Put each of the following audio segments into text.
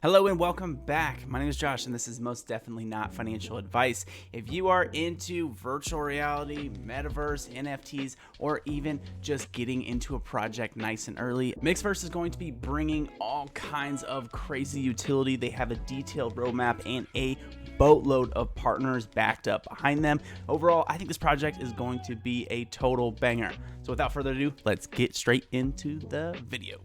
Hello and welcome back. My name is Josh and this is most definitely not financial advice. If you are into virtual reality, metaverse, NFTs, or even just getting into a project nice and early, Mixverse is going to be bringing all kinds of crazy utility. They have a detailed roadmap and a boatload of partners backed up behind them. Overall, I think this project is going to be a total banger. So without further ado, let's get straight into the video.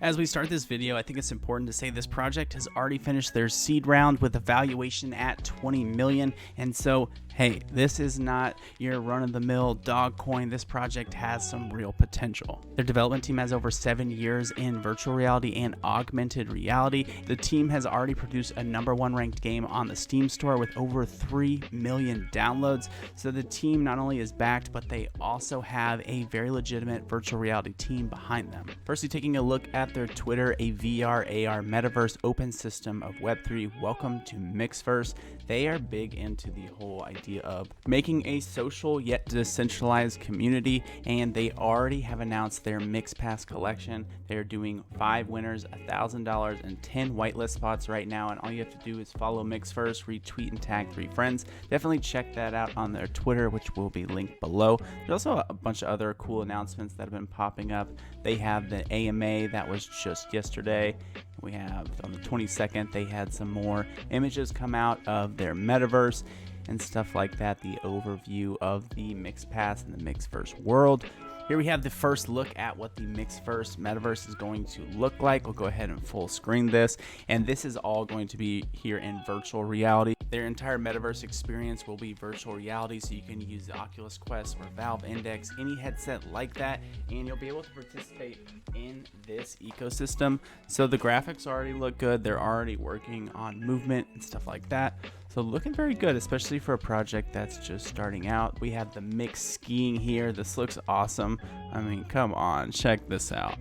As we start this video, I think it's important to say this project has already finished their seed round with a valuation at 20 million. And so, hey, this is not your run-of-the-mill dog coin. This project has some real potential. Their development team has over 7 years in virtual reality and augmented reality. The team has already produced a #1 ranked game on the Steam store with over 3 million downloads. So the team not only is backed, but they also have a very legitimate virtual reality team behind them. Firstly, taking a look at their Twitter, a VR, AR, Metaverse open system of Web3. Welcome to Mixverse. They are big into the whole idea of making a social yet decentralized community, and they already have announced their Mix Pass collection. They're doing 5 winners, $1,000, and 10 whitelist spots right now, and all you have to do is follow Mixverse, retweet, and tag 3 friends. Definitely check that out on their Twitter, which will be linked below. There's also a bunch of other cool announcements that have been popping up. They have the AMA that was just yesterday. We have on the 22nd, they had some more images come out of their metaverse and stuff like that, the overview of the Mix Pass and the Mixverse world. Here we have the first look at what the Mixverse metaverse is going to look like. We'll go ahead and full screen this, and this is all going to be here in virtual reality. Their entire metaverse experience will be virtual reality, so you can use the Oculus Quest or Valve Index, any headset like that, and you'll be able to participate in this ecosystem. So the graphics already look good. They're already working on movement and stuff like that. So looking very good, especially for a project that's just starting out. We have the mixed skiing here. This looks awesome. I mean, come on, check this out.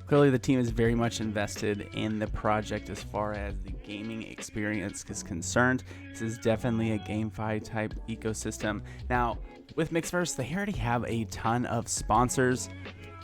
Clearly the team is very much invested in the project as far as the gaming experience is concerned. This is definitely a GameFi type ecosystem. Now, with Mixverse, they already have a ton of sponsors.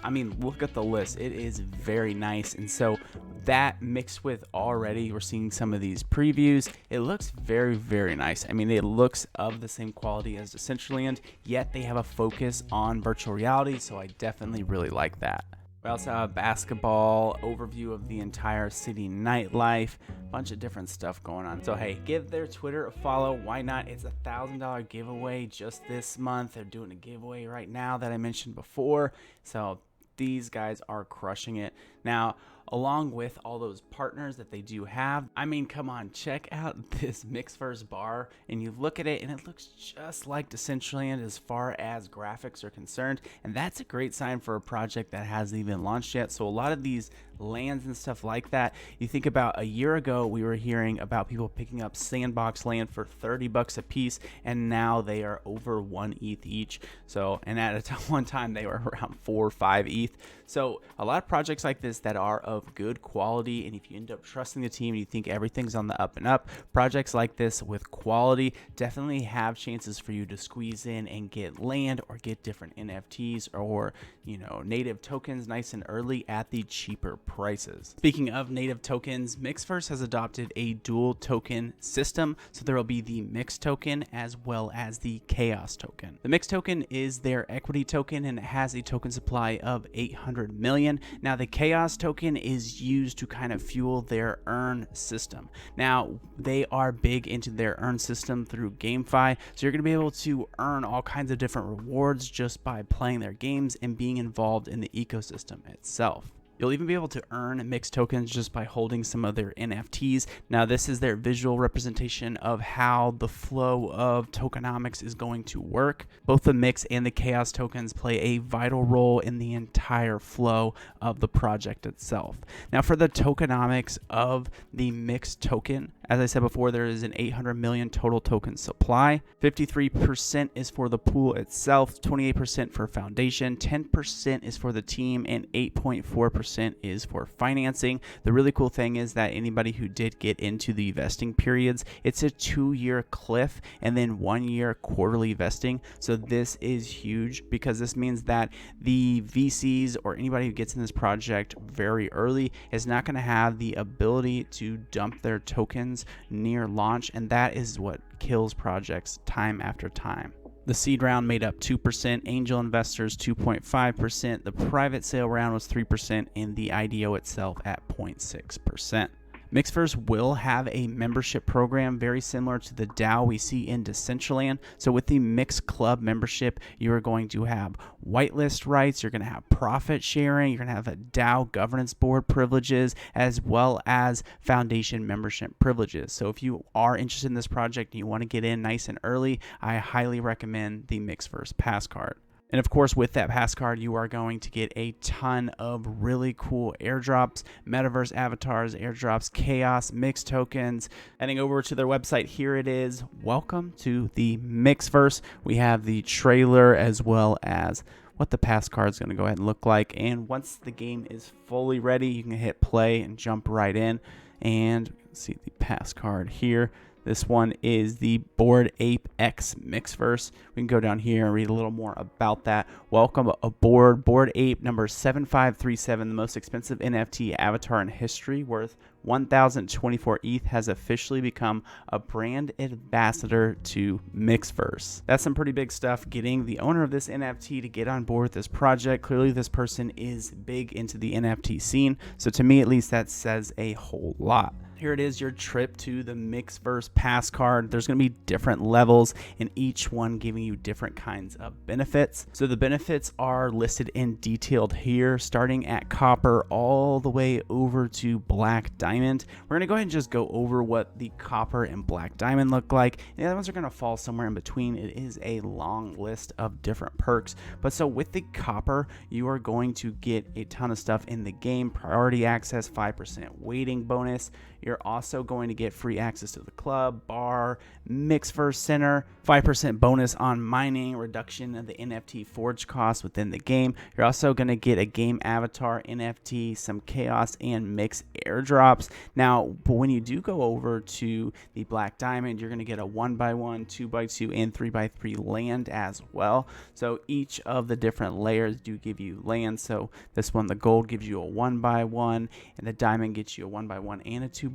I mean, look at the list. It is very nice. And so that mixed with already, we're seeing some of these previews. It looks very, very nice. I mean, it looks of the same quality as Decentraland, yet they have a focus on virtual reality. So I definitely really like that. We also have a basketball overview of the entire city nightlife, bunch of different stuff going on. So hey, give their Twitter a follow. Why not? It's a $1,000 giveaway just this month. They're doing a giveaway right now that I mentioned before. So these guys are crushing it. Now, along with all those partners that they do have, I mean, come on, check out this Mixverse bar, and you look at it and it looks just like Decentraland as far as graphics are concerned, and that's a great sign for a project that hasn't even launched yet. So a lot of these lands and stuff like that, you think about a year ago, we were hearing about people picking up sandbox land for 30 bucks a piece, and now they are over 1 ETH each. So, and at one time they were around 4 or 5 ETH. So a lot of projects like this that are of good quality, and if you end up trusting the team and you think everything's on the up and up, projects like this with quality definitely have chances for you to squeeze in and get land or get different NFTs or, you know, native tokens nice and early at the cheaper prices. Speaking of native tokens, Mixverse has adopted a dual token system, so there will be the Mix token as well as the Chaos token. The Mix token is their equity token, and it has a token supply of 800 million. Now the Chaos token is used to kind of fuel their earn system. Now they are big into their earn system through GameFi, so you're going to be able to earn all kinds of different rewards just by playing their games and being involved in the ecosystem itself. You'll even be able to earn mixed tokens just by holding some of their NFTs. Now, this is their visual representation of how the flow of tokenomics is going to work. Both the Mix and the Chaos tokens play a vital role in the entire flow of the project itself. Now, for the tokenomics of the Mix token, as I said before, there is an 800 million total token supply. 53% is for the pool itself, 28% for foundation, 10% is for the team, and 8.4% 20% is for financing. The really cool thing is that anybody who did get into the vesting periods, it's a 2-year cliff and then 1-year quarterly vesting. So this is huge because this means that the VCs or anybody who gets in this project very early is not going to have the ability to dump their tokens near launch, and that is what kills projects time after time. The seed round made up 2%, angel investors 2.5%, the private sale round was 3%, and the IDO itself at 0.6%. Mixverse will have a membership program very similar to the DAO we see in Decentraland. So with the Mix Club membership, you are going to have whitelist rights, you're going to have profit sharing, you're going to have a DAO governance board privileges, as well as foundation membership privileges. So if you are interested in this project and you want to get in nice and early, I highly recommend the Mixverse Pass card. And of course, with that pass card, you are going to get a ton of really cool airdrops, Metaverse avatars, airdrops, chaos, mixed tokens. Heading over to their website, here it is. Welcome to the Mixverse. We have the trailer as well as what the pass card is going to go ahead and look like. And once the game is fully ready, you can hit play and jump right in. And see the pass card here. This one is the Bored Ape X Mixverse. We can go down here and read a little more about that. Welcome aboard. Bored Ape number 7537, the most expensive NFT avatar in history, worth 1,024 ETH, has officially become a brand ambassador to Mixverse. That's some pretty big stuff. Getting the owner of this NFT to get on board with this project. Clearly, this person is big into the NFT scene. So to me, at least, that says a whole lot. Here it is, your trip to the Mixverse pass card. There's going to be different levels and each one giving you different kinds of benefits. So the benefits are listed and detailed here, starting at copper all the way over to black diamond. We're going to go ahead and just go over what the copper and black diamond look like. And the other ones are going to fall somewhere in between. It is a long list of different perks. But so with the copper, you are going to get a ton of stuff in the game. Priority access, 5% waiting bonus. You're also going to get free access to the club, bar, Mixverse Center, 5% bonus on mining, reduction of the NFT forge costs within the game. You're also going to get a game avatar, NFT, some chaos, and mix airdrops. Now, but when you do go over to the Black Diamond, you're going to get a 1x1, 2x2, and 3x3 land as well. So each of the different layers do give you land. So this one, the gold, gives you a 1x1, and the diamond gets you a 1x1 and a 2x2.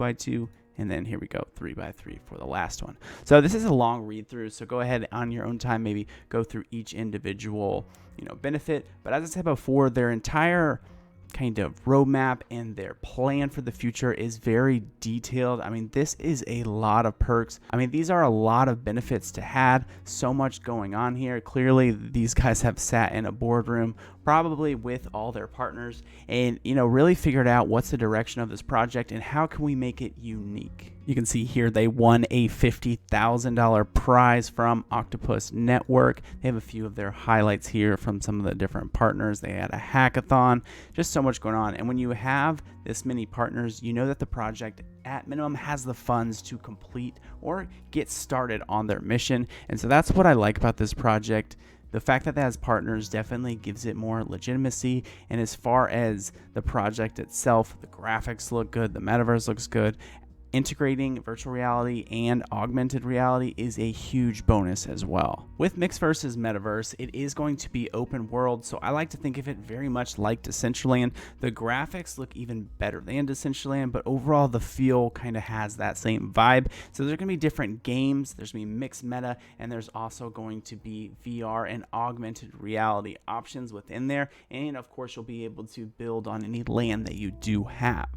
And then here we go, 3x3 for the last one. So this is a long read through. So go ahead on your own time, maybe go through each individual, benefit. But as I said before, their entire kind of roadmap and their plan for the future is very detailed. I mean, this is a lot of perks. I mean, these are a lot of benefits to have. So much going on here. Clearly, these guys have sat in a boardroom, probably with all their partners, and really figured out what's the direction of this project and how can we make it unique. You can see here they won a $50,000 prize from Octopus Network. They have a few of their highlights here from some of the different partners. They had a hackathon, just so much going on. And when you have this many partners, you know that the project at minimum has the funds to complete or get started on their mission. And so that's what I like about this project. The fact that it has partners definitely gives it more legitimacy. And as far as the project itself, the graphics look good, the metaverse looks good. Integrating virtual reality and augmented reality is a huge bonus as well. With Mixverse's Metaverse, it is going to be open world, so I like to think of it very much like Decentraland. The graphics look even better than Decentraland, but overall the feel kind of has that same vibe. So there's going to be different games, there's going to be mixed meta, and there's also going to be VR and augmented reality options within there. And of course, you'll be able to build on any land that you do have.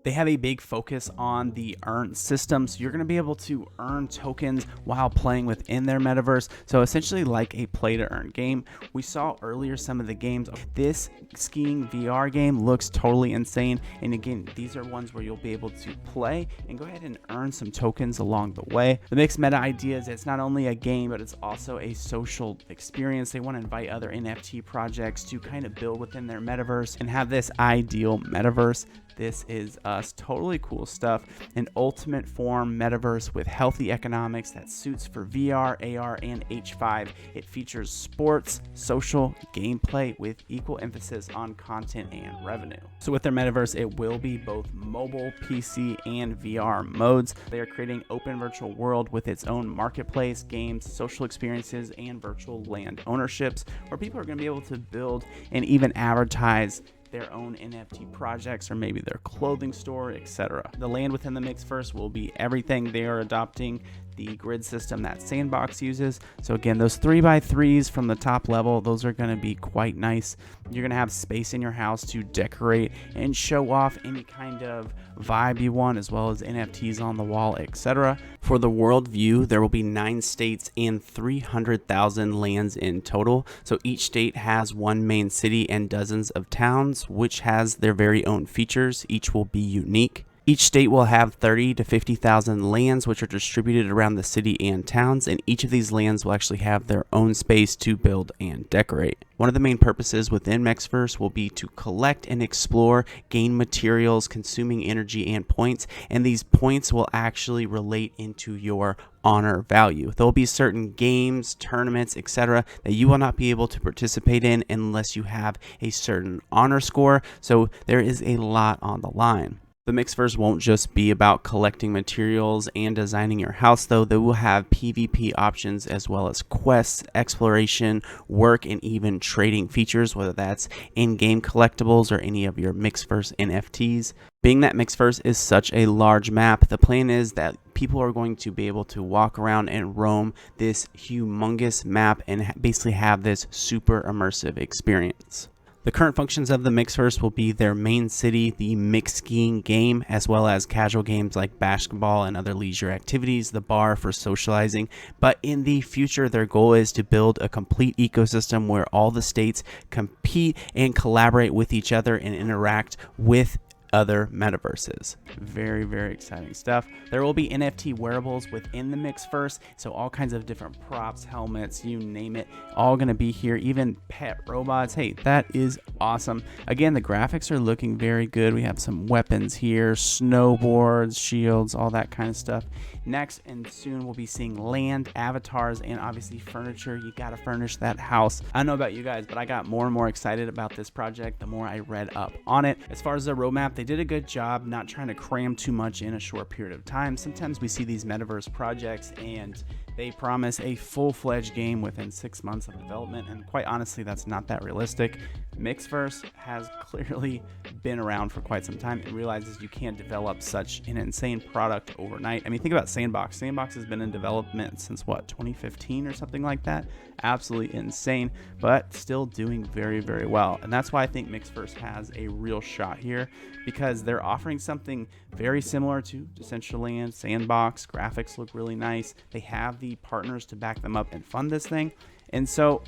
They have a big focus on the earn system, so you're going to be able to earn tokens while playing within their metaverse. So essentially like a play to earn game. We saw earlier some of the games. This skiing VR game looks totally insane, and again, these are ones where you'll be able to play and go ahead and earn some tokens along the way. The mixed meta idea is it's not only a game, but it's also a social experience. They want to invite other NFT projects to kind of build within their metaverse and have this ideal metaverse. This is us. Totally cool stuff. An ultimate form metaverse with healthy economics that suits for VR, AR, and H5. It features sports, social, gameplay with equal emphasis on content and revenue. So with their metaverse, it will be both mobile, PC, and VR modes. They are creating open virtual world with its own marketplace, games, social experiences, and virtual land ownerships, where people are going to be able to build and even advertise their own NFT projects or maybe their clothing store, etc. The land within the Mixverse will be everything. They are adopting the grid system that Sandbox uses. So again, those 3x3s from the top level, those are going to be quite nice. You're going to have space in your house to decorate and show off any kind of vibe you want, as well as NFTs on the wall, etc. For the world view, there will be 9 states and 300,000 lands in total. So each state has one main city and dozens of towns, which has their very own features. Each will be unique. Each state will have 30 to 50,000 lands, which are distributed around the city and towns, and each of these lands will actually have their own space to build and decorate. One of the main purposes within Mixverse will be to collect and explore, gain materials, consuming energy and points, and these points will actually relate into your honor value. There will be certain games, tournaments, etc. that you will not be able to participate in unless you have a certain honor score, so there is a lot on the line. The Mixverse won't just be about collecting materials and designing your house, though. They will have PvP options as well as quests, exploration, work, and even trading features, whether that's in-game collectibles or any of your Mixverse NFTs. Being that Mixverse is such a large map, the plan is that people are going to be able to walk around and roam this humongous map and basically have this super immersive experience. The current functions of the Mixverse will be their main city, the mix skiing game, as well as casual games like basketball and other leisure activities, the bar for socializing. But in the future, their goal is to build a complete ecosystem where all the states compete and collaborate with each other and interact with other metaverses. Very, very exciting stuff. There will be NFT wearables within the Mixverse, so all kinds of different props, helmets, you name it, all gonna be here, even pet robots. Hey, that is awesome. Again, the graphics are looking very good. We have some weapons here, snowboards, shields, all that kind of stuff. Next, and soon we'll be seeing land, avatars, and obviously furniture. You gotta furnish that house. I don't know about you guys, but I got more and more excited about this project the more I read up on it. As far as the roadmap, they did a good job not trying to cram too much in a short period of time. Sometimes we see these metaverse projects and they promise a full-fledged game within 6 months of development, and quite honestly, that's not that realistic. Mixverse has clearly been around for quite some time and realizes you can't develop such an insane product overnight. I mean, think about Sandbox. Sandbox has been in development since what, 2015 or something like that? Absolutely insane, but still doing very, very well. And that's why I think Mixverse has a real shot here, because they're offering something very similar to Decentraland, Sandbox. Graphics look really nice. They have the partners to back them up and fund this thing. And so,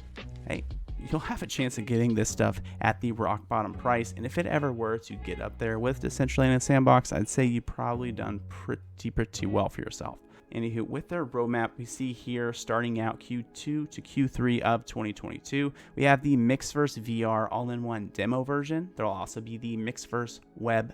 hey, you'll have a chance of getting this stuff at the rock bottom price. And if it ever were to get up there with Decentraland and Sandbox, I'd say you've probably done pretty well for yourself. Anywho, with their roadmap, we see here starting out Q2 to Q3 of 2022, we have the Mixverse VR all-in-one demo version. There'll also be the Mixverse web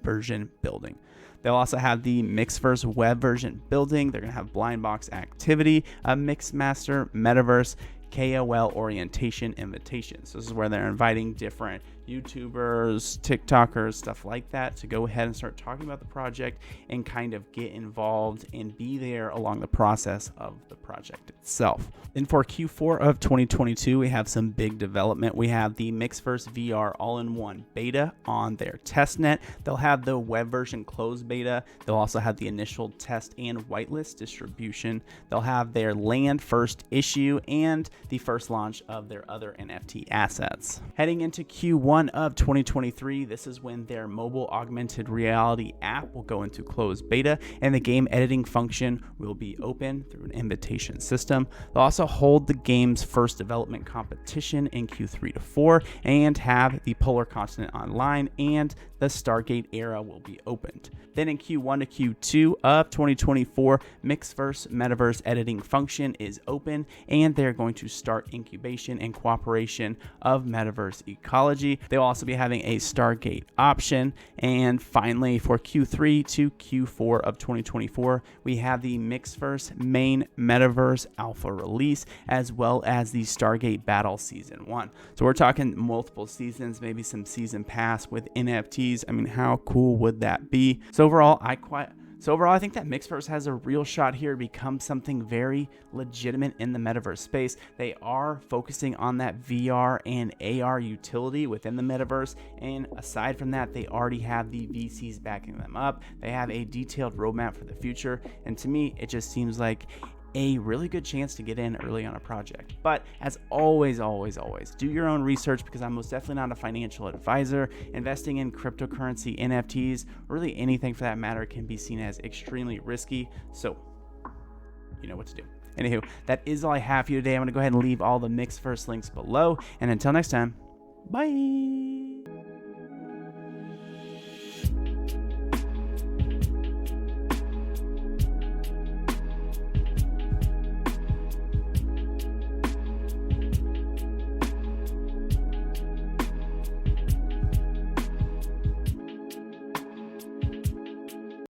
version building. They'll also have the Mixverse web version building. They're going to have blind box activity, a Mixmaster, Metaverse, KOL orientation invitations. This is where they're inviting different YouTubers, TikTokers, stuff like that to go ahead and start talking about the project and kind of get involved and be there along the process of the project itself. Then for Q4 of 2022, we have some big development. We have the Mixverse VR all-in-one beta on their testnet. They'll have the web version closed beta. They'll also have the initial test and whitelist distribution. They'll have their land first issue and the first launch of their other NFT assets. Heading into Q1 of 2023, this is when their mobile augmented reality app will go into closed beta and the game editing function will be open through an invitation system. They'll also hold the game's first development competition in Q3 to 4 and have the Polar Continent online, and the Stargate era will be opened. Then in Q1 to Q2 of 2024, Mixverse Metaverse editing function is open and they're going to to start incubation and cooperation of Metaverse ecology. They'll also be having a Stargate option. And finally, for Q3 to Q4 of 2024, we have the Mixverse main Metaverse alpha release, as well as the Stargate Battle Season 1. So we're talking multiple seasons, maybe some season pass with NFTs. I mean, how cool would that be? So overall, I think that Mixverse has a real shot here to become something very legitimate in the Metaverse space. They are focusing on that VR and AR utility within the Metaverse, and aside from that, they already have the VCs backing them up. They have a detailed roadmap for the future, and to me, it just seems like a really good chance to get in early on a project. But as always, do your own research, because I'm most definitely not a financial advisor. Investing in cryptocurrency, NFTs, really anything for that matter, can be seen as extremely risky. So you know what to do. Anywho, that is all I have for you today. I'm going to go ahead and leave all the Mixverse links below. And until next time, bye.